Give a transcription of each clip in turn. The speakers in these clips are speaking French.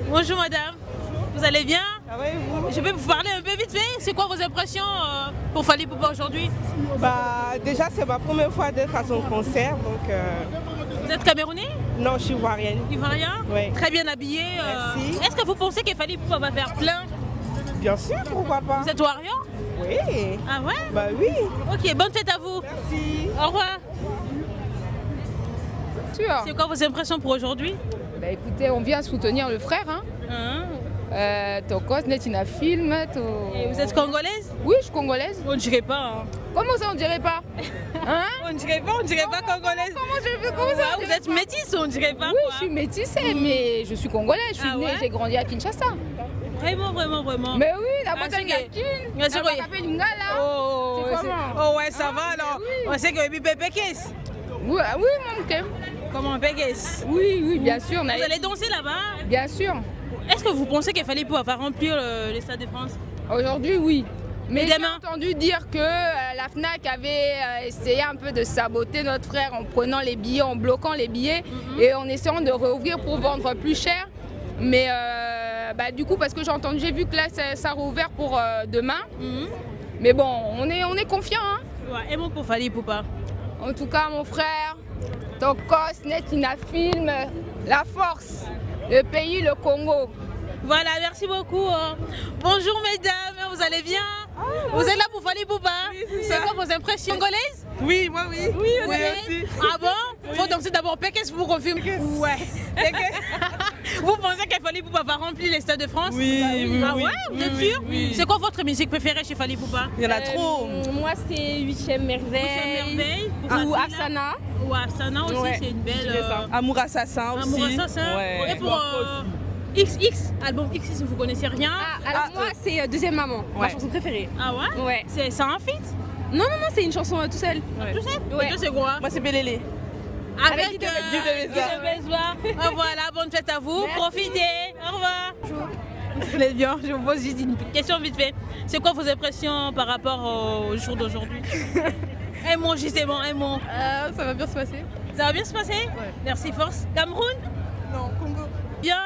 Bonjour madame, vous allez bien? Ça va et vous? Je vais vous parler un peu vite fait. C'est quoi vos impressions pour Fally Ipupa aujourd'hui? Déjà c'est ma première fois d'être à son concert, donc... Vous êtes camerounais? Non, je suis ivoirienne. Ivoirien? Oui. Très bien habillé. Merci. Est-ce que vous pensez que Fally Ipupa va faire plein? Bien sûr, pourquoi pas? Vous êtes Warrior? Oui. Ah ouais? Bah oui. Ok, bonne fête à vous. Merci. Au revoir. Sûr. C'est quoi vos impressions pour aujourd'hui? Bah écoutez, on vient soutenir le frère. Tokos, Netina Film. Et vous êtes congolaise? Oui, je suis congolaise. On ne dirait pas. Hein. Comment ça, on dirait pas? Hein? On ne dirait pas congolaise. Comment ça? Vous êtes métisse, on ne dirait pas. Oui, quoi. je suis métissée, mais je suis congolaise. Je suis Ah née, ouais? j'ai grandi à Kinshasa. Vraiment. Mais oui, la Ah, boîte c'est à que- Gatine, Bien sûr, la oui. boîte à Lingala. Oh, C'est comment? oh ouais, ça va alors. oui. On sait que Bibi Pekes. Oui, ah oui, mon cœur. Comment Pekes? Oui, bien sûr. Vous allez danser là-bas? Bien sûr. Est-ce que vous pensez qu'il fallait pouvoir remplir les stades de France? Aujourd'hui, oui. Mais Et j'ai demain? entendu dire que la FNAC avait essayé un peu de saboter notre frère en prenant les billets, en bloquant les billets et en essayant de rouvrir pour vendre plus cher. Mais du coup, parce que j'ai vu que là, ça a rouvert pour demain. Mais bon, on est confiant. Hein. Ouais, et mon pour Fally Ipupa. En tout cas, mon frère, Tokos, Netina Film, la force, le pays, le Congo. Voilà, merci beaucoup. Bonjour mesdames, vous allez bien? Vous êtes là pour Fally Ipupa? Oui, c'est C'est ça. quoi vos impressions congolaises? Oui, moi oui. Oui, vous Oui, allez? aussi. Ah bon? Faut danser d'abord Pekes, vous confirme? Ouais. Vous pensez que Fally Ipupa va remplir les stades de France? Oui, oui, Ah oui. ouais, vous êtes sûr? Oui. C'est quoi votre musique préférée chez Fally Ipupa? Il y en a trop. Moi, c'est 8e merveille. Merveille pour Ou Fatila. Afsana. Ou Afsana aussi, Ouais, c'est une belle. Amour assassin aussi. Amour assassin. Ouais. Et pour XX, album XX, vous connaissez rien? Alors moi, c'est Deuxième Maman, ma Ouais. chanson préférée. Ah ouais? Ouais. C'est un feat? Non, c'est une chanson tout seul. Ouais. Tout ça? Ouais. Et toi, c'est quoi? Moi c'est Bélélé. Avec Guy de Guy de Bessoir. Voilà, bonne fête à vous. Profitez. Au revoir. Vous allez bien? Je vous pose juste une question vite fait. C'est quoi vos impressions par rapport au jour d'aujourd'hui? Un mot, justement, un mot. Ça va bien se passer. Ça va bien se passer? Ouais. Merci, force. Cameroun? Non, Congo. Bien?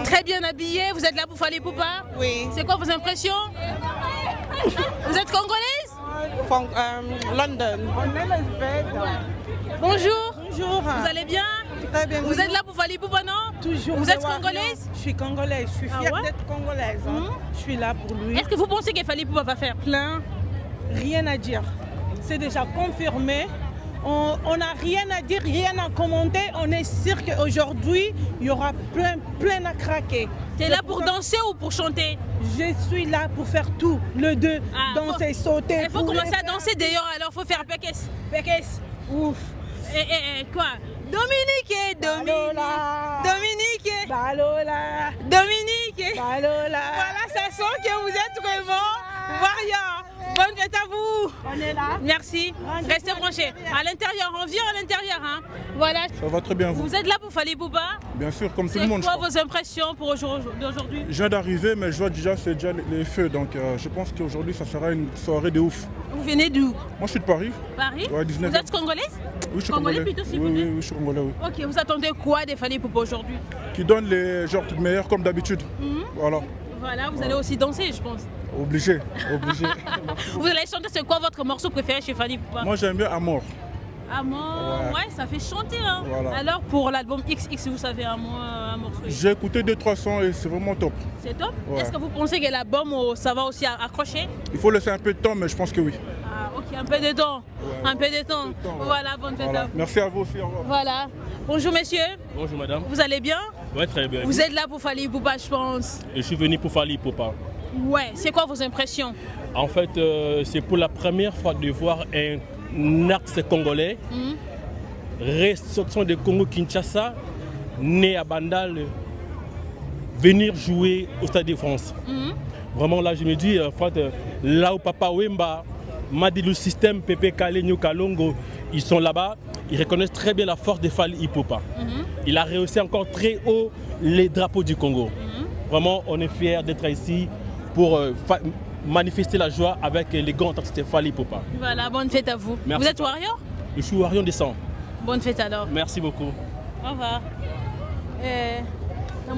Très bien habillé. Vous êtes là pour Fally Ipupa? Oui. C'est quoi vos impressions? Vous êtes congolaise? London. Bonjour. Bonjour. Vous allez bien? Très bien. Vous êtes là pour Fally Ipupa, non? Toujours. Vous êtes congolaise? Je suis congolaise. Je suis fière ouais? d'être congolaise. Hein. Je suis là pour lui. Est-ce que vous pensez que Fally Ipupa va faire plein? Rien à dire. C'est déjà confirmé. On n'a rien à dire, rien à commenter. On est sûr qu'aujourd'hui, il y aura plein à craquer. T'es là pour danser ou pour chanter? Je suis là pour faire tout, le deux. Ah, danser, sauter. Il faut commencer à danser d'ailleurs, alors faut faire Pekes. Pekes. Ouf. Quoi? Dominique, Balola. Dominique, Balola. Dominique. Balola. Voilà, ça sent que vous êtes vraiment voyant. Bonne fête à vous. On est là. Merci. Restez branchés. À l'intérieur, on vient à l'intérieur. Hein. Voilà. Ça va très bien, vous? Vous êtes là pour Fally Ipupa? Bien sûr, comme tout C'est le monde. quoi je crois. vos impressions pour d'aujourd'hui? Je viens d'arriver, mais je vois déjà, c'est déjà les feux. Donc je pense qu'aujourd'hui, ça sera une soirée de ouf. Vous venez d'où? Moi, je suis de Paris. Paris? Ouais, 19e. Vous êtes congolaise? Oui, je suis Congolais congolais. plutôt, s'il oui, vous plaît. oui, je suis congolais, oui. Ok, vous attendez quoi des Fally Ipupa aujourd'hui? Qui donne les genres toutes meilleures, comme d'habitude. Voilà. Voilà, vous allez aussi danser, je pense. Obligé, obligé. Vous allez chanter, c'est quoi votre morceau préféré chez Fally Ipupa? Moi, j'aime bien Amour. Amor, Ouais. ouais, ça fait chanter. Hein. Voilà. Alors pour l'album XX, vous savez un morceau. J'ai écouté 2-3 sons et c'est vraiment top. C'est top. Ouais. Est-ce que vous pensez que l'album, ça va aussi accrocher? Il faut laisser un peu de temps, mais je pense que oui. Ah, ok, un peu de temps. Ouais. Un peu de temps. Un peu de temps, ouais. Voilà, bonne fête à Voilà. vous. Merci à vous aussi. Au revoir. Voilà. Bonjour messieurs, Bonjour madame. vous allez bien? Ouais, très bien. Vous êtes là pour Fally Ipupa, je pense. Je suis venu pour Fally Ipupa. Ouais, c'est quoi vos impressions? En fait, c'est pour la première fois de voir un artiste congolais, ressortissant de Congo-Kinshasa, né à Bandal, venir jouer au Stade de France. Vraiment là, je me dis, en fait, là où Papa Wemba, Madilou System, Pepe Kale, New Kalongo, ils sont là-bas, ils reconnaissent très bien la force de Fally Ipupa. Il a rehaussé encore très haut les drapeaux du Congo. Vraiment, on est fiers d'être ici pour manifester la joie avec les grands artistes Fally Ipupa. Voilà, bonne fête à vous. Merci. Vous êtes Warrior? Je suis Orion des Sangs. Bonne fête alors. Merci beaucoup. Au revoir.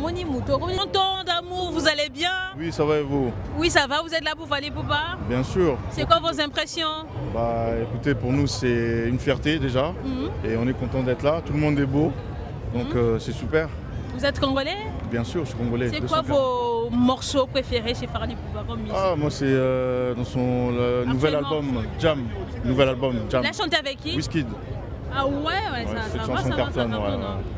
Namoni Mouto. Content d'amour, vous allez bien? Oui, ça va et vous? Oui, ça va, vous êtes là pour Fally Poupa? Bien sûr. C'est quoi vos impressions? Bah écoutez, pour nous c'est une fierté déjà. Et on est content d'être là, tout le monde est beau. Donc c'est super. Vous êtes congolais? Bien sûr, je suis congolais. C'est quoi vos morceaux préférés chez Fally Poupa comme musique? Ah, moi c'est dans son nouvel album, Jam. Nouvel album, Jam. Il a chanté avec qui? Wizkid. Ah ouais, cette chanson cartonne, ouais.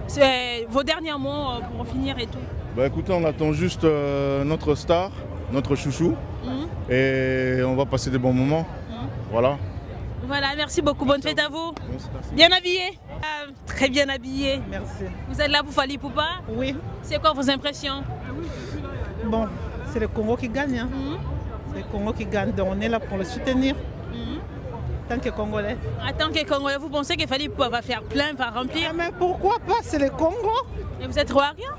C'est vos derniers mots pour finir et tout. Bah écoutez, on attend juste notre star, notre chouchou. Et on va passer des bons moments. Voilà. Voilà, merci beaucoup, bonne fête à vous. Bien habillé? Très bien habillé. Merci. Vous êtes là pour Fally Poupa? Oui. C'est quoi vos impressions? Bon, c'est le Congo qui gagne. Hein. C'est le Congo qui gagne, donc on est là pour le soutenir. En tant que Congolais. En tant que Congolais, vous pensez que Fally Poupa va faire plein, va remplir? Mais pourquoi pas? C'est le Congo. Et vous êtes warrior?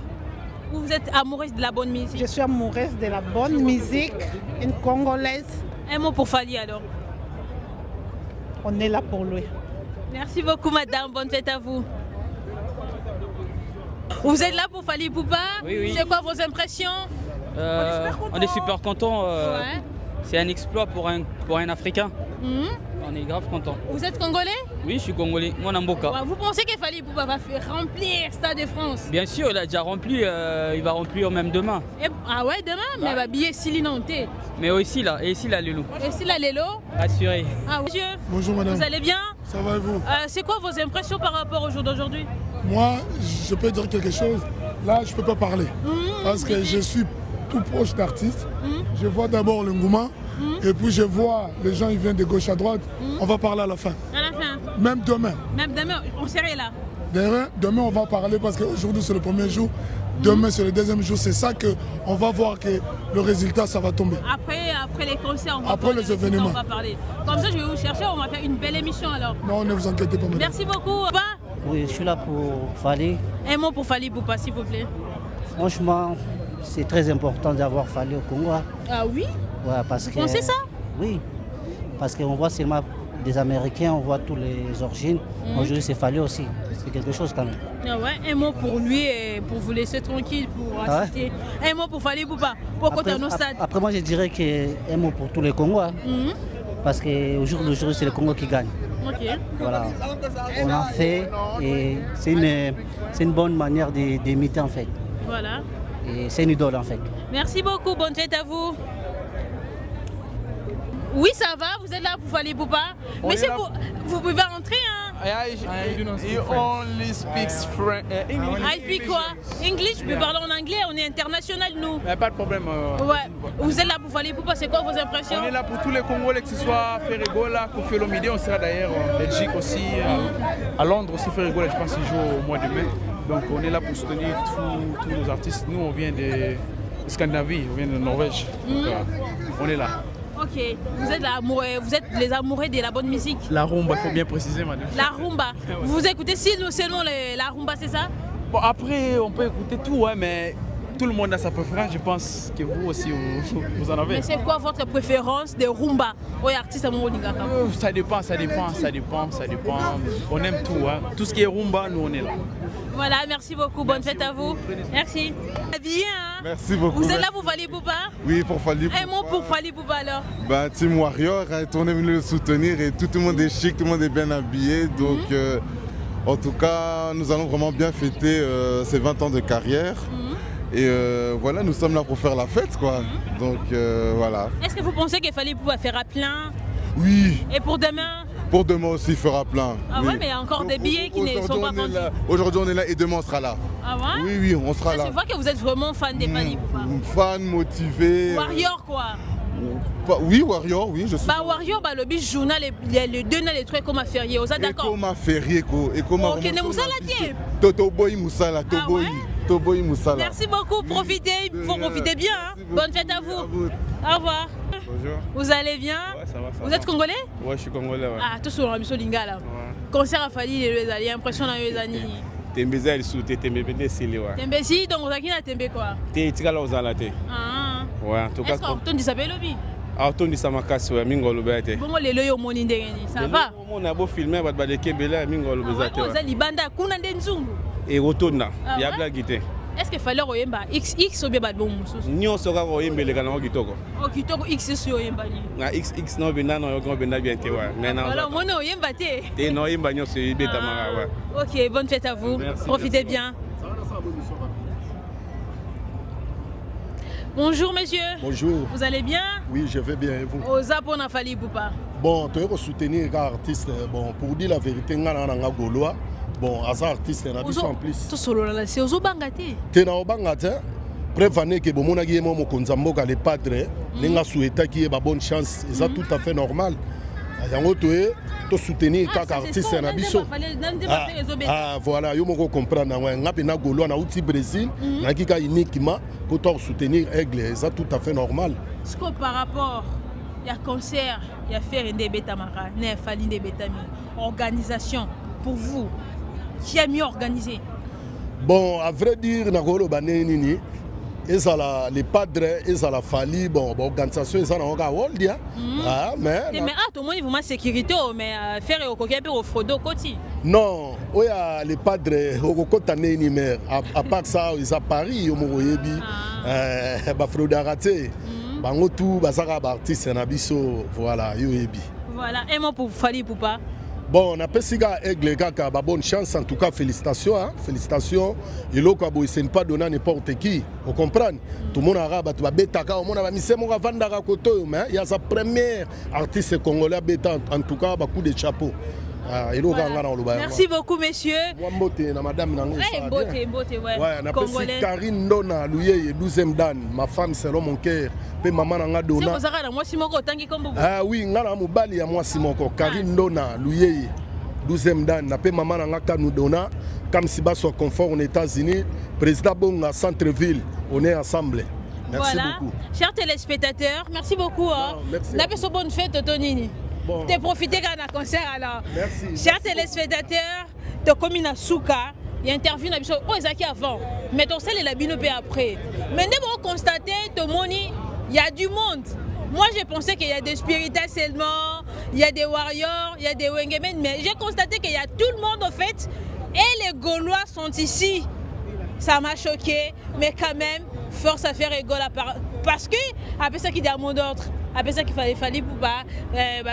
Ou vous êtes amoureuse de la bonne musique? Je suis amoureuse de la bonne musique, une Congolaise. Un mot pour Fally alors? On est là pour lui. Merci beaucoup madame, bonne fête à vous. Vous êtes là pour Fally Poupa? Oui. C'est quoi vos impressions? On est super contents. Ouais. C'est un exploit pour un Africain. On est grave contents. Vous êtes congolais? Oui, je suis congolais. Moi, Namboka. Ouais, vous pensez que Fally Poupa va faire remplir Stade de France? Bien sûr, il a déjà rempli. Il va remplir même demain. Ah ouais, demain? Mais il va habiller Silinanté. Mais aussi là, Lelou. Et si là, Lélo? Assuré. Ah monsieur? Bonjour madame. Vous allez bien? Ça va et vous? C'est quoi vos impressions par rapport au jour d'aujourd'hui? Moi, je peux dire quelque chose. Là, je ne peux pas parler. Parce que je suis tout proche d'artistes. Je vois d'abord le Ngouma. Et puis je vois les gens, ils viennent de gauche à droite. On va parler à la fin. À la fin? Même demain. Même demain, on serait là. Demain, on va parler parce qu'aujourd'hui, c'est le premier jour. Demain, c'est le deuxième jour. C'est ça qu'on va voir que le résultat, ça va tomber. Après les concerts, on va après les événements. On va parler. Comme ça, je vais vous chercher, on va faire une belle émission alors. Non, ne vous inquiétez pas, madame. Merci beaucoup. Oui, je suis là pour Fally. Un mot pour Fally Poupa, s'il vous plaît. Franchement, c'est très important d'avoir Fally au Congo. Ah oui? Ouais, parce que... Vous pensez ça? Oui, parce qu'on voit seulement des Américains, on voit toutes les origines. Aujourd'hui, c'est Fally aussi. C'est quelque chose quand même. Ah ouais, un mot pour lui et pour vous laisser tranquille, pour assister. Un mot pour Fally Poupa, pour côté nos stades. Après, moi, je dirais qu'un mot pour tous les Congolais. Parce qu'au jour d'aujourd'hui, c'est le Congo qui gagne. Ok. Voilà. On a fait et c'est une bonne manière d'imiter en fait. Voilà. Et c'est une idole en fait. Merci beaucoup, bonne fête à vous. Oui, ça va, vous êtes là pour Fally Poupa. Mais vous pouvez rentrer, hein. He only speaks English. I speak quoi? English, je peux parler en anglais, on est international nous. Pas de problème. Ouais. Vous êtes là pour Fally Poupa, c'est quoi vos impressions? On est là pour tous les Congolais, que ce soit Ferregola, Kofi Olomide, on sera d'ailleurs en Belgique aussi, à Londres aussi, Ferregola, je pense qu'il joue au mois de mai. Donc on est là pour soutenir tous nos artistes. Nous on vient de Scandinavie, on vient de Norvège. Donc on est là. Ok, vous êtes les amoureux de la bonne musique. La rumba, il faut bien préciser madame. La rumba. Vous écoutez seulement la rumba, c'est ça? Bon après on peut écouter tout, ouais, mais tout le monde a sa préférence, je pense que vous aussi vous en avez. Mais c'est quoi votre préférence de rumba? Ça dépend. On aime tout, hein. Tout ce qui est rumba, nous on est là. Voilà, merci beaucoup, bonne fête à vous. Merci. Habillé, hein? Merci beaucoup. Vous êtes là pour Fally Poupa? Oui, pour Fally Poupa. Un mot pour Fally Poupa alors? Bah, Team Warrior, on est venu le soutenir et tout le monde est chic, tout le monde est bien habillé. Donc, en tout cas, nous allons vraiment bien fêter ces 20 ans de carrière. Et voilà, nous sommes là pour faire la fête, quoi. Donc, voilà. Est-ce que vous pensez que Fally Poupa fera plein? Oui. Et pour demain? Pour demain aussi, il fera plein. Ah ouais, mais il y a encore des billets qui ne sont pas vendus. Aujourd'hui, on est là et demain, on sera là. Ah ouais? Oui, on sera là. Ça se voit que vous êtes vraiment fan des Fally Poupa. Fan, motivé. Warrior, quoi. Oui, Warrior, oui, je suis. Bah, Warrior, le bis journal, les deux, les trucs comme férié. Vous êtes d'accord? Et comme férié, et comme ok, ne Moussala, tiens. Totoboy Moussala, Toboy Moussala. Merci beaucoup, profitez, il faut profiter bien. Hein. Bonne fête à vous. Au revoir. Bonjour. Vous allez bien? Ouais, ça va, ça Vous va. êtes congolais? Ouais, je suis congolais. Ouais. Ah, tout sur la mission Lingala. Concert à Fally, les Zali, impressionnant les années. Tembeza il souté Tembebe Sili ouais. Tembezi donc vous na Tembe quoi? Te tikala ozala te. Ah. Ouais, en tout cas. Est-ce qu'on dit ça belobi? Ah, on dit ça makasi ouais, mingo lobete. Bon les loyo moni ndengeni, ça va? On a beau filmer ba de kebela mingo lobezate. Ouais. Vous allez banda kuna ndenzungu. Et rotona, ya blague te. Est-ce qu'il fallait oyemba XX ou bien bad bon mususu? Nyo sera oyembe le kana kitoko. Oh kitoko X sur oyemba ni. Na XX no benda no yo benda bien te wa. Maintenant. Alors mon oyemba te. Te no oyemba nyo se beta mara wa. OK, bonne fête à vous. Merci, profitez bien. Bonjour monsieur. Bonjour. Vous allez bien? Oui, je vais bien et vous? Au Japon na fali poupa. Bon, tu veux soutenir un artiste. Bon, pour dire la vérité, ngana Gaulois. Bon, as artiste na biso en plus. To solo la c'est ozo bangate. Te na obangate. Prévenez que bon mona guémo mo konzamboka les padres, nenga souhaita qui est ba bonne chance, c'est ça tout à fait normal. Yango to soutenir kak artiste na biso. Ah voilà, yo moko comprendre nga pe na Gaulois na outi Brésil, na kika uniquement pour to soutenir Aigle, c'est ça tout à fait normal. Ce que par rapport il y a concert, il y a faire des betamara, ne fali des betami. Organisation pour vous qui a mieux organisé? Bon, à vrai dire, na Gaulois baneni les padres, ils ont la fali, bon, l'organisation, ils ont la world, mais tout le monde vous sécurité, mais faire au coquet au frodo côté. Non, il y a les padres, au côté mais à part ça, ils sont à Paris, au Moroyebi, frodo raté, bango tout, basara artiste na biso, voilà, yoyebi. Voilà, un mot pour Fally Poupa. Bon, on a Pessiga Aigle Kaka, bonne chance, en tout cas félicitations, hein? Félicitations. Et là, il ne pas donner n'importe qui, vous comprenez? Tout le monde arabe, tout le monde bêta, tout le monde a mis ses mots à vendre à côté, mais il y a sa première artiste congolais bêta, en tout cas, beaucoup de chapeaux. Voilà. Merci beaucoup, messieurs. Madame Congolais. Karine Ndona, 12e dan, ma femme selon mon cœur. Maman Nanga Dona. Ah oui, Ngana Mobali à moi Simoko. Karine Ndona, 12e dan, na pe maman Nanga Kanu Dona. Comme si bas soit confort aux États-Unis, président Bonga centre-ville, on est ensemble. Merci beaucoup. Chers téléspectateurs, merci beaucoup. Merci. Bonne fête, Tonini. Bon. Tu as profité d'un concert alors. Merci. Chers téléspectateurs, tu as commis un souka, il y a interview avant, mais ton sel est la binopé après. Mais nous avons constaté que il y a du monde. Moi j'ai pensé qu'il y a des spiritas seulement, il y a des warriors, il y a des wengemen, mais j'ai constaté qu'il y a tout le monde en fait. Et les Gaulois sont ici. Ça m'a choqué, mais quand même, force à faire rigole parce que, après ça qui dit à mon d'autre. Après ça qu'il fallait pour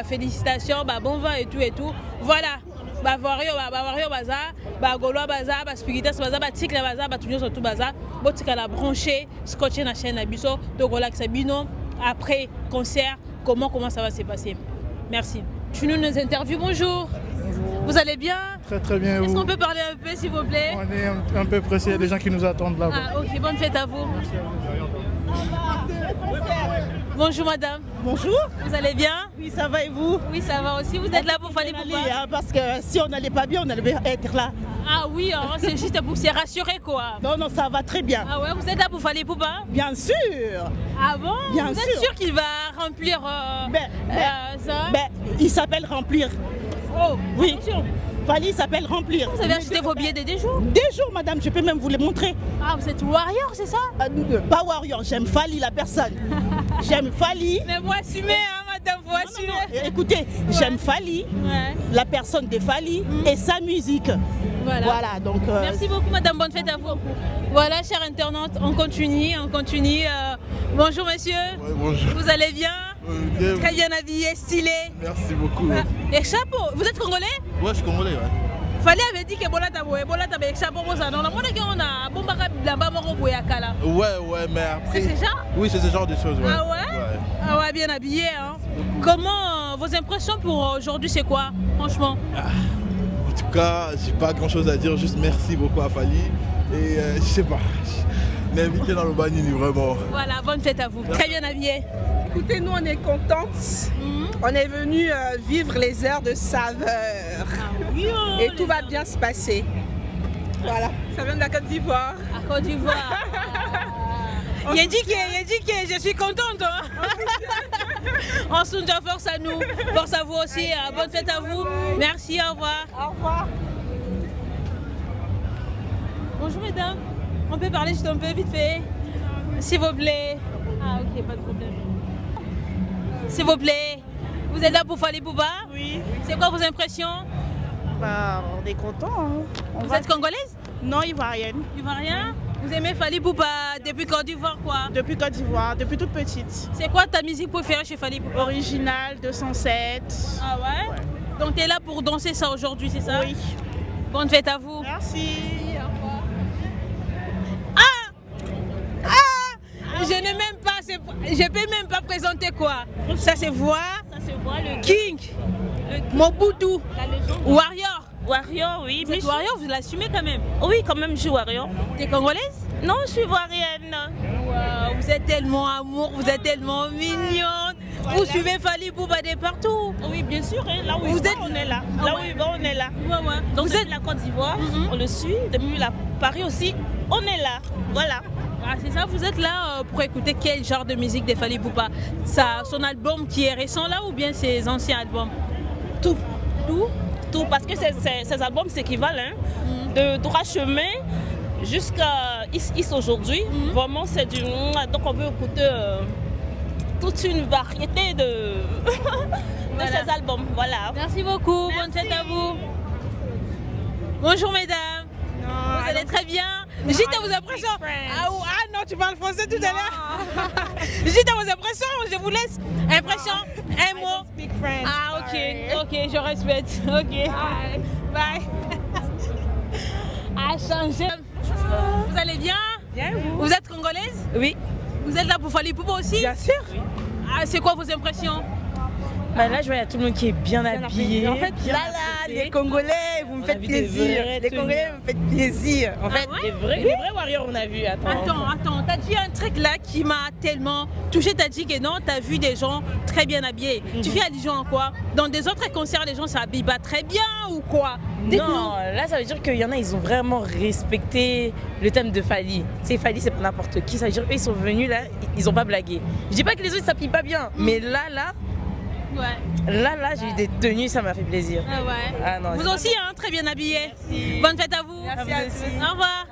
félicitations, bon vent et tout. Voilà. Vario bazar, Gaulois bazar, Spiritas bazar, Tikla bazar, tout surtout bazar. Botika la branché, scotché na chaîne abisso, to relax sabino. Après concert, comment ça va se passer? Merci. Tu nous interviews, bonjour. Bonjour. Vous allez bien? Très très bien. Est-ce qu'on peut parler un peu s'il vous plaît? On est un peu pressé, il y a des gens qui nous attendent là-bas. Ah ok, bonne fête à vous. Merci à vous. Bonjour madame. Bonjour. Vous allez bien? Oui, ça va et vous? Oui, ça va aussi. Vous êtes là pour Fally Poupa? Parce que si on n'allait pas bien, on allait être là. Ah oui, hein, c'est juste pour se rassurer quoi. Non, ça va très bien. Ah ouais, vous êtes là pour Fally Poupa? Bien sûr. Ah bon? Bien vous sûr. Êtes sûr qu'il va remplir ça? Il s'appelle Remplir. Oh, oui. Fally s'appelle Remplir. Vous avez acheté vos billets des jours? Des jours, madame, je peux même vous les montrer. Ah, vous êtes warrior, c'est ça? Pas warrior, j'aime Fally la personne. J'aime Fally. Mais vous assumez, hein, madame, vous assumez. Non. Écoutez, j'aime Fally, la personne de Fally et sa musique. Voilà donc. Merci beaucoup, madame, bonne fête à vous. Voilà, chers internautes, on continue. Bonjour, monsieur. Ouais, bonjour. Vous allez bien? Très bien habillé, stylé. Merci beaucoup. Et chapeau, vous êtes congolais? Ouais, je suis congolais, ouais. Fally avait dit que bolata chapeau ça. Non, on a bombaka blamba moko boyakala. Ouais, mais après. C'est ça? Oui, c'est ce genre de choses, ouais. Ah ouais? Ah ouais, bien habillé, hein. Comment vos impressions pour aujourd'hui, c'est quoi, franchement? En tout cas, j'ai pas grand chose à dire, juste merci beaucoup à Fally. Et je sais pas, m'inviter dans le Banini, vraiment. Voilà, bonne fête à vous. Très bien habillé. Écoutez, nous on est contentes. On est venu vivre les heures de saveur. Et tout va bien se passer. Voilà. Ça vient de la Côte d'Ivoire. À Côte d'Ivoire. Il a dit que je suis contente. Hein? On se dit force à nous, force à vous aussi. Bonne fête à vous. Merci, au revoir. Au revoir. Bonjour mesdames. On peut parler juste un peu vite fait? S'il vous plaît. Ah ok, pas de problème. S'il vous plaît. Vous êtes là pour Fally Poupa? Oui. C'est quoi vos impressions? On est content. Hein. Vous êtes congolaise? Non, ivoirienne. Ivoirien? Vous aimez Fally Ipupa depuis Côte d'Ivoire quoi? Depuis Côte d'Ivoire, depuis toute petite. C'est quoi ta musique préférée chez Fally Ipupa? Original, 207. Ah ouais, Donc tu es là pour danser ça aujourd'hui, c'est ça? Oui. Bonne fête à vous. Merci. Je n'ai même pas, je peux même pas présenter quoi. Ça se voit. Ça se voit le King, Mobutu, Warrior. Warrior, oui. Vous êtes Warrior, vous l'assumez quand même. Oui, quand même, je suis Warrior. T'es congolaise? Non, je suis ivoirienne. Wow, vous êtes tellement amour, vous êtes tellement mignonne. Vous suivez Fally Ipupa de partout. Oui, bien sûr. Hein, là où vous il va, êtes... on est là. Ah là ouais. où il va, on est là. Ouais, ouais. Donc vous depuis êtes la Côte d'Ivoire, on le suit. Depuis la Paris aussi, on est là. Voilà. Ah, c'est ça, vous êtes là pour écouter quel genre de musique de Fally Ipupa? Son album qui est récent là ou bien ses anciens albums? Tout. Tout, parce que ces albums s'équivalent de Droit Chemin jusqu'à Is aujourd'hui. Vraiment, c'est du... Donc on veut écouter toute une variété de ces albums. Voilà. Merci beaucoup, bonne fête à vous. Bonjour mesdames. Vous allez très bien. J'étais à vos impressions. Ah non, tu parles français tout à l'heure. J'étais à vos impressions, je vous laisse impression, un mot. Ah ok, je respecte. Ok. Bye. À changer. Vous allez bien? Bien, vous êtes congolaise? Oui. Vous êtes là pour Fally Ipupa aussi? Bien sûr. Ah, c'est quoi vos impressions? Bah là, je vois, il y a tout le monde qui est bien habillé. En fait, bien les Congolais, vous me faites plaisir. Les Congolais, vous me faites plaisir. En fait, les vrais warriors, on a vu. Attends, t'as dit un truc là qui m'a tellement touché. T'as dit que non, t'as vu des gens très bien habillés. Tu fais allusion à quoi? Dans des autres concerts, les gens s'habillent pas très bien ou quoi? Non, là, ça veut dire qu'il y en a, ils ont vraiment respecté le thème de Fally. Tu sais, Fally, c'est pas n'importe qui. Ça veut dire qu'eux, ils sont venus là, ils ont pas blagué. Je dis pas que les autres s'habillent pas bien, mais là. Ouais. Là, j'ai eu des tenues, ça m'a fait plaisir. Ah ouais. Ah non, vous aussi, hein, très bien habillés. Merci. Bonne fête à vous. Merci à tous. Au revoir.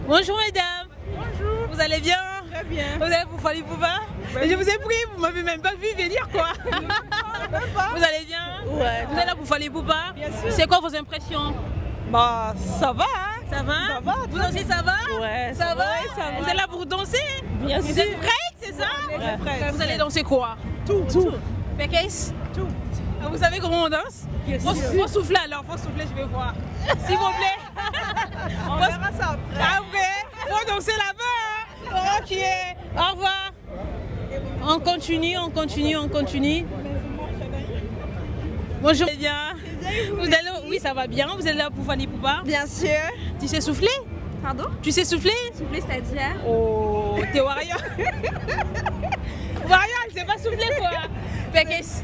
Bonjour mesdames. Bonjour. Vous allez bien? Très bien. Vous allez pour Fally Ipupa? Je vous ai pris, vous m'avez même pas vu venir quoi. Vous allez bien? Ouais. Vous êtes là pour Fally Ipupa? Bien sûr. C'est quoi vos impressions? Bah, ça va, hein. Ça va? Ça va. Vous aussi, ça va? Ouais, ça va? Ouais, ça va. Vous êtes là pour danser? Bien vous sûr. Êtes prêtes, c'est ça? Ouais. Vous allez danser quoi? Tout. Pékesse? Tout. Vous savez comment on danse? Faut souffler alors, faut souffler, je vais voir. S'il vous plaît. On verra ça après. Après, faut danser là-bas. Hein? Ok, au revoir. On continue. Bonjour. Bien. Vous allez... Oui, ça va bien. Vous êtes là pour Fally Ipupa? Bien sûr. Tu sais souffler? Pardon? Tu sais souffler? Souffler, c'est-à-dire? Oh, t'es warrior. Warrior, elle sait pas souffler quoi. Pékesse.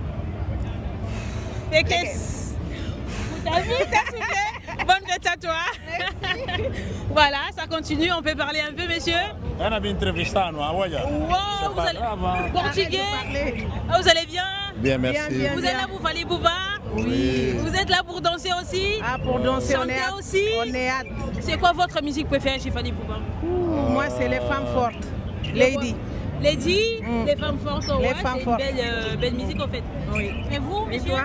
T'as vu, t'as soufflé? Bonne fête à toi. Merci. Voilà, ça continue. On peut parler un peu, messieurs? On a bien entrevisté, nous, à Ouaya. Wow, vous allez... Portugais. Ah, vous allez bien? Bien, merci. Vous êtes là pour Fally Ipupa? Oui. Vous êtes là pour danser aussi? Ah, pour danser, chanter on est hâte. aussi? On est hâte. C'est quoi votre musique préférée chez Fally Ipupa? Moi, c'est les femmes fortes. Lady. Lady, les femmes fortes. Les femmes fortes. Belle musique, en fait. Oui. Et vous, Et monsieur? toi?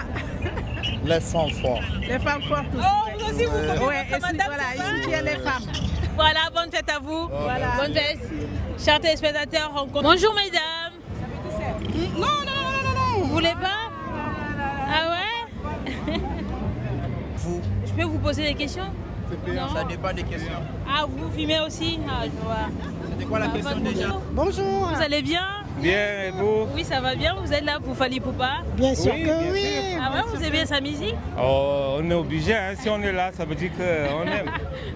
Les femmes fortes. Les femmes fortes aussi. Oh, vous aussi, vous comprenez ouais, votre madame, voilà, c'est ça? ils soutiennent les femmes. Voilà, bonne fête à vous. Voilà. Bonne fête. Chers téléspectateurs, bonjour mesdames. Non. Vous voulez pas? Ah ouais? Je peux vous poser des questions? Non. Ça dépend des questions. Ah, vous filmez aussi? Ah, je vois. C'était quoi la question déjà? Bonjour. Vous allez bien? Bien, et vous? Oui, ça va bien. Vous êtes là pour Fally Ipupa? Bien sûr que oui. Ah ouais, vous aimez sa musique? Oh, on est obligé, hein. Si on est là, ça veut dire qu'on aime.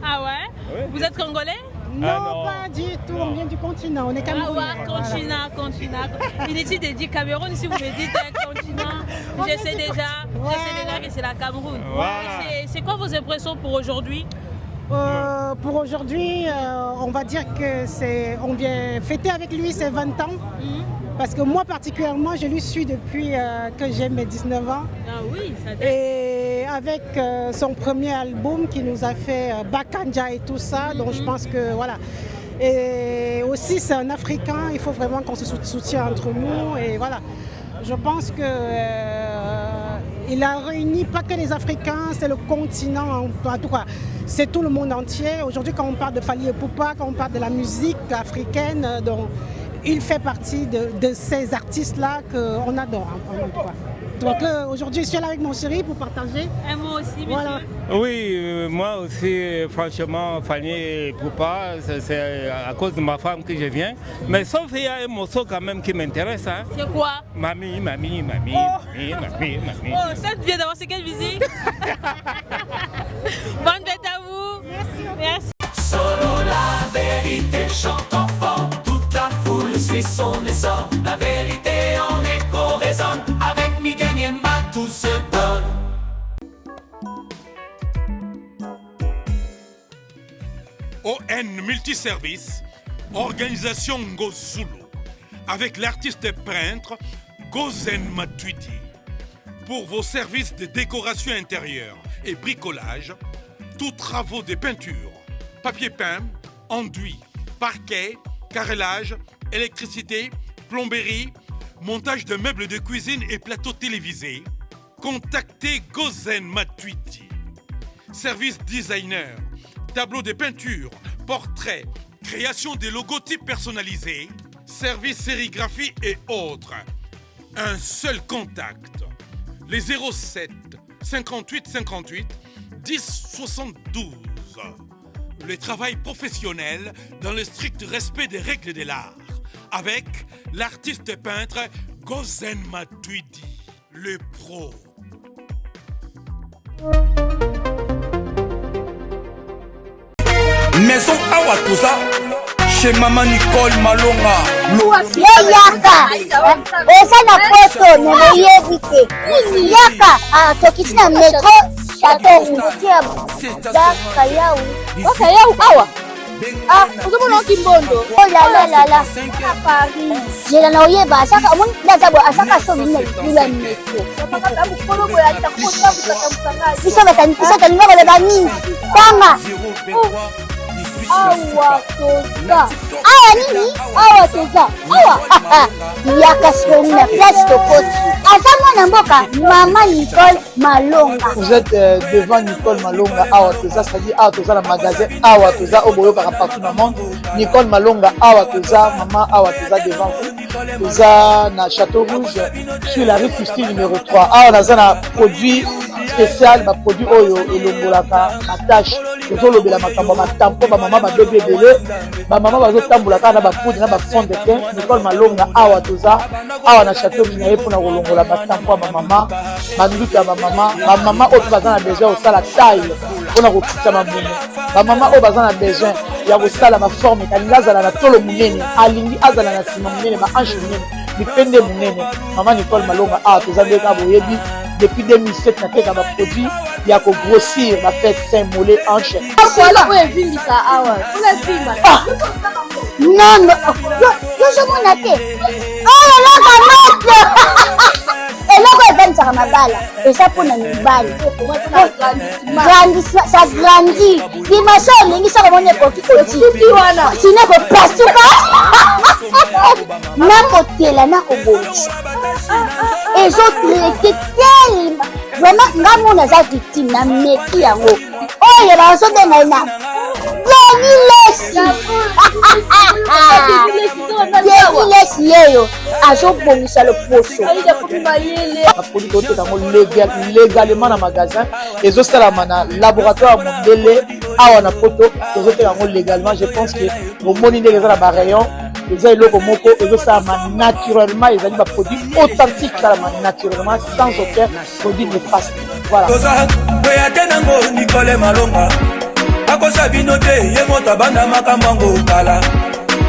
Ah ouais? Oui. Vous êtes congolais? Non, pas du tout, on vient du continent, on est camerounais. Ah ouais, continent. Inutile de dire Cameroun, si vous me dites un continent, je sais déjà que c'est la Cameroun. Voilà. C'est quoi vos impressions pour aujourd'hui? Pour aujourd'hui, on va dire on vient fêter avec lui ses 20 ans. Parce que moi particulièrement, je lui suis depuis que j'ai mes 19 ans. Ah oui, ça date. Et avec son premier album qui nous a fait Bakanja et tout ça, donc je pense que voilà. Et aussi c'est un Africain, il faut vraiment qu'on se soutienne entre nous et voilà. Je pense que il a réuni pas que les Africains, c'est le continent en tout cas. c'est tout le monde entier. Aujourd'hui, quand on parle de Fally Ipupa, quand on parle de la musique africaine, donc, il fait partie de ces artistes-là qu'on adore. Donc aujourd'hui, je suis là avec mon chéri pour partager. Et moi aussi, monsieur. Voilà. Oui, moi aussi, franchement, Fally Ipupa, c'est à cause de ma femme que je viens. Mais sauf qu'il y a un morceau quand même qui m'intéresse. Hein. C'est quoi? Mamie. Oh, ça vient d'avoir, c'est quelle musique? Bonne fête à vous. Merci. Solo la vérité chante enfant, toute la foule suit son essor. La vérité en écho résonne, avec Miguel Niemba tout se donne. ON Multiservice, organisation Ngozulu, avec l'artiste peintre Gozen Matuidi. Pour vos services de décoration intérieure et bricolage, tous travaux de peinture, papier peint, enduit, parquet, carrelage, électricité, plomberie, montage de meubles de cuisine et plateaux télévisés, contactez Gozen Matuidi. Service designer, tableau de peinture, portrait, création de logotypes personnalisés, service sérigraphie et autres. Un seul contact, les 07 58 58 10 72. Le travail professionnel dans le strict respect des règles de l'art, avec l'artiste peintre Gozen Matuidi, le pro. Maison Awatosa, chez Maman Nicole Malonga. Yaka, eza na poto neyebi te. Yaka, tokisi na metro chateau ngutia daka yau. Oka yau awa. Uzomona kimbondo. Oh la. Paris. Jela na oyeba asaka mon ndazabo asaka so mina lula metro. Pakata mukolo boya takuta mukata. Bisa ngalo le bani. Tanga. Awa toza. Awa nini? Awa toza. Awa. Yaka soni na place tokoti. Asama na mboka Maman Nicole Malonga. Vous êtes devant Nicole Malonga Awa toza, c'est-à-dire Awa toza le magasin Awa toza au boyo partout dans le monde. Nicole Malonga Awa toza, Maman Awa toza devant vous. Toza na Château Rouge sur la rue Christine numéro 3. Awa naza na produit spécial, ba produit oyo elongolaka attache. Tozolobela makambo matampo ba mama ba bébé belé, ba mama bazo tambolaka na ba poudre na ba fond de teint. Nicole Malonga Awa toza, Awa na Château Minaye pour na kolongola matampo ba mama, banduka ba mama oyo baza na besoin osala taille pona kokitisa mamuno. Ba mama oyo baza na besoin ya kosala ba forme kalinga azala na tolo munene, alingi azala na sima munene, ba hanche munene, mipende munene. Maman Nicole Malonga Awa toza ndeka boyebi depuis 2007 na teka ba produit ya ko grossir ba fait sein mollet hanche. Voilà oyo evimbisa awa. Ola vimba. Non, yo somona te. Oh la kamata. Eloko evanisaka mabala. Eza mpona mibali. Ça grandit. Dimension olingi soko moni ekoki koti. Sino kopasuka. Nakotela nakobongisa. Ezotraite tellement. Vraiment nga mona aza victime na meki yango. Oyo bazobenga na Lesi yeyo azobongisa loposo. Produit oteka ngo légalement na magasin ezosalama na laboratoire mondele awa na poto ezoteka ngo légalement. Je pense que omoni ndenge eza na barayon eza eloko moko ezosalama naturellement, ezali ba produit authentique salama naturellement sans aucun produit néfaste. Voilà. Boyatenango Nicole Malonga akosa bino te ye moto abanda makambo ngo kala.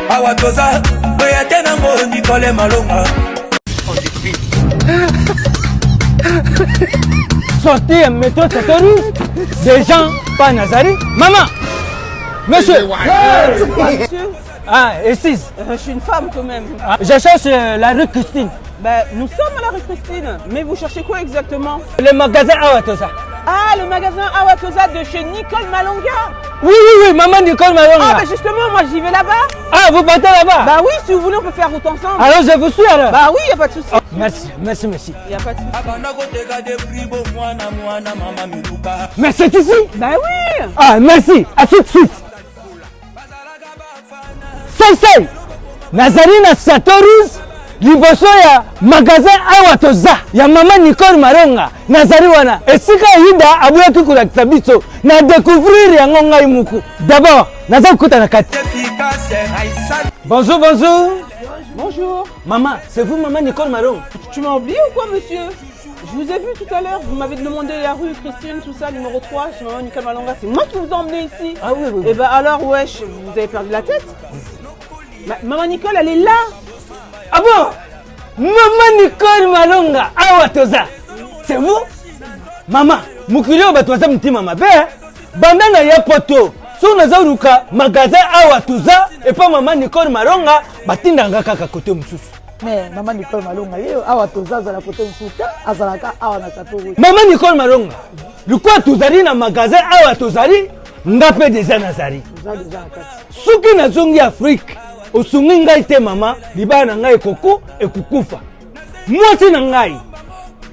Awa toza boyatenango Nicole Malonga. Sortir métro terroriste des gens pas Nazari. Maman, monsieur. Ah, et 6. Je suis une femme quand même. Je cherche la rue Christine. Ben, nous sommes à la rue Christine. Mais vous cherchez quoi exactement? Le magasin Awa toza. Ah, le magasin Awatosa de chez Nicole Malonga. Oui, maman Nicole Malonga. Ah, bah justement, moi j'y vais là-bas. Ah, vous partez là-bas? Bah oui, si vous voulez, on peut faire route ensemble. Alors je vous suis alors. Bah oui, y a pas de souci. Oh, merci. Y a pas de souci. Mais c'est ici? Bah oui. Ah, merci. À tout de suite. Sensei, Nazarina Satorus, liboso ya magasin Awatoza, ya mama Nicole Malonga, Nazari wana. Esika yida abuya tukulakisa biso, na découvrir yango ngai muku. D'abord, naza kuta na kati. Bonjour. Bonjour. Maman, c'est vous maman Nicole Malonga? Tu m'as oublié ou quoi, monsieur? Je vous ai vu tout à l'heure, vous m'avez demandé la rue Christine, tout ça, numéro 3, chez maman Nicole Malonga. C'est moi qui vous ai emmené ici. Ah oui. Et bah alors, wesh, vous avez perdu la tête? Maman Nicole, elle est là. Ah bon? Maman Nicole Malonga, Awatoza. C'est vous? Maman, mukilio batwaza mtima mabe. Bandana ya poto. So naza uruka magasin Awatoza et pas maman Nicole Malonga batindanga kaka côté mususu. Mais maman Nicole Malonga, Awatoza za la côté mususu, azalaka awa na Château-Rouge. Maman Nicole Malonga. Lukwa tuzali na magasin Awatozali, ngape déjà nazali. Suki nazongi Afrique. Osungi ngai te mama, libana na ngai koko ekukufa. Mwasi na ngai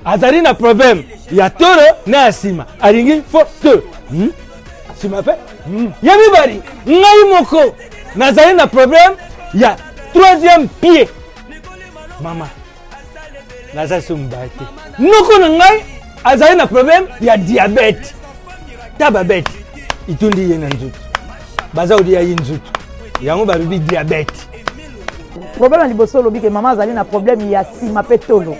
azali na problème ya toro na asima. Alingi photo. Sima pe? Ya mibali, ngai moko nazali na problème ya troisième pied. Mama, nazali sumbate. Noko na ngai azali na problème ya diabète. Tababete. Itundi ye na nzutu. Baza odi ya nzutu. Yango babibi diabète. Problème à liboso lobi que maman azali na problème ya sima pe tolo.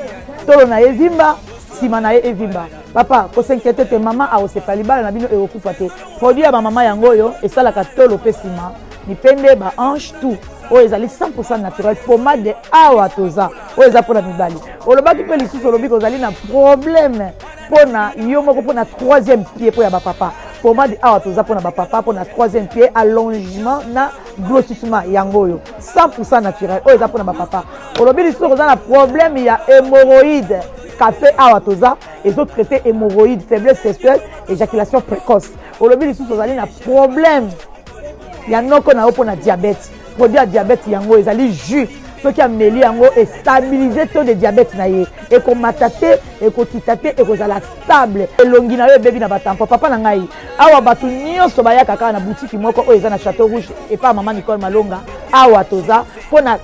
Tolo na evimba, sima na evimba. Papa, ko s'inquiéter te maman a osepali bala na bino e okufa te. Produit ya ba maman yango yo esalaka tolo pe sima. Ni pende ba hanche tout. O ezali 100% naturel. Pomade de Awatoza. O eza pona mibali. Olobaki pe lisusu lobi ko zali na problème pona yo moko pona troisième pied po ya ba papa. Pomade Awatoza pona ba papa pona troisième pied, allongement na grossissement yangoyo 100% naturel. O eza pona ba papa. Olobi lisusu ko na problème ya hémorroïde. Café Awatoza et autres traités hémorroïdes, faiblesse sexuelle, éjaculation précoce. Olobi lisusu ko na problème ya noko na opo na diabète. Produit à diabète yango ezali jus. Ce qui a mêlé yango et stabiliser taux de diabète na ye. Et ko matate et ko titate et ko zala stable. Elongi na yo bebi na batampo papa na ngai. Awa batu nyonso baya kaka na boutique moko o eza na Château Rouge et pas maman Nicole Malonga Awatoza pona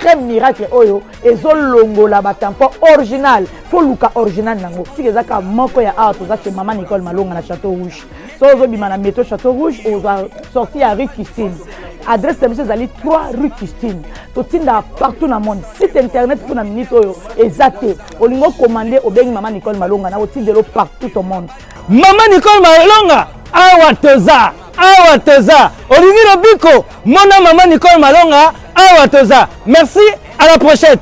crème miracle oyo ezolongola batampo original. Fo luka original nango. Si ezaka moko ya Awatoza chez maman Nicole Malonga na Château Rouge. So ozobima na métro Château Rouge on va sortir à rue Christine. Adresse de M. Zali 3 rue Christine. Totinda partout dans le monde. Site internet pour la minute oyo ezate. Olingo commander au bengi maman Nicole Malonga na otindelo partout au monde. Maman Nicole Malonga Awatoza. Olingi Robiko, mon maman Nicole Malonga Awatoza. Merci, à la prochaine.